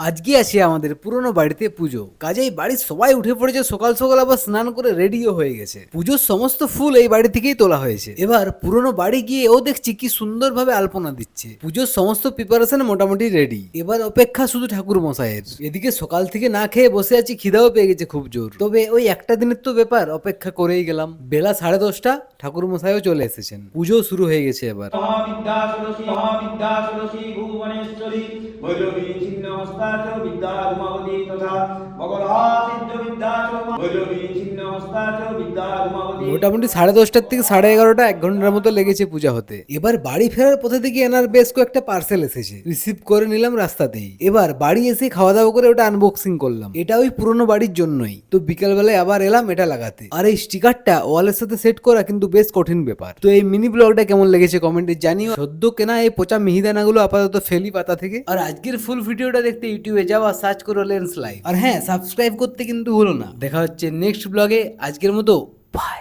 আজকে আছি আমাদের পুরনো বাড়িতে পুজো, কাজেই বাড়ির সবাই উঠে পড়েছে সকাল সকাল, আবার স্নান করে রেডিও হয়ে গেছে। পুজোর সমস্ত ফুল এই বাড়ি থেকেই তোলা হয়েছে। এবার পুরনো বাড়ি গিয়ে ও দেখছি কি সুন্দরভাবে আলপনা দিচ্ছে। পুজোর সমস্ত প্রিপারেশন মোটামুটি রেডি, এবার অপেক্ষা শুধু ঠাকুর মশাইয়ের। এদিকে সকাল থেকে না খেয়ে বসে আছি, খিদাও পেয়ে গেছে খুব জোর। তবে ওই একটা দিনের তো ব্যাপার, অপেক্ষা করেই গেলাম। বেলা 10:30, ঠাকুর মশাইও চলে এসেছেন, পুজো শুরু হয়ে গেছে এবার। মহাবিদ্যা ষোড়শী মহাবিদ্যা ষোড়শী ভুবনেশ্বরী ভৈরবী ছিন্ন হস্তাচ বিদ্যা ধূমাবতী তথা মগধা সিদ্ধ বিদ্যা চ ভৈরবী ছিন্ন হস্তাচ বিদ্যা ধূমাবতী। মোটামুটি 10:30 থেকে 11:30, 1 ঘন্টার মতো লেগেছে পূজা হতে। এবার বাড়ি ফেরার পথে থেকে এনার বেশ কয়েকটা পার্সেল এসেছে, রিসিভ করে নিলাম রাস্তাতেই। এবার বাড়ি এসে খাওয়া দাওয়া করে ওটা আনবক্সিং করলাম। এটা ওই পুরনো বাড়ির জন্যই তো। বিকাল বেলায় আবার এলাম এটা লাগাতে। আর এই স্টিকারটা ওয়ালের সাথে সেট করা কিন্তু বেশ কঠিন ব্যাপার। তো এই মিনি ব্লগটা কেমন লেগেছে কমেন্টে জানিও। সদ্য কেনা এই পচা মিহিদানাগুলো আপাতত ফেলি পাতা থেকে। আর আজকের ফুল ভিডিওটা দেখতে ইউটিউবে যাওয়া, সার্চ করো লেন্স লাইভ। আর হ্যাঁ, সাবস্ক্রাইব করতে কিন্তু ভুলো না। দেখা হচ্ছে নেক্সট ব্লগে। আজকের মতো বাই।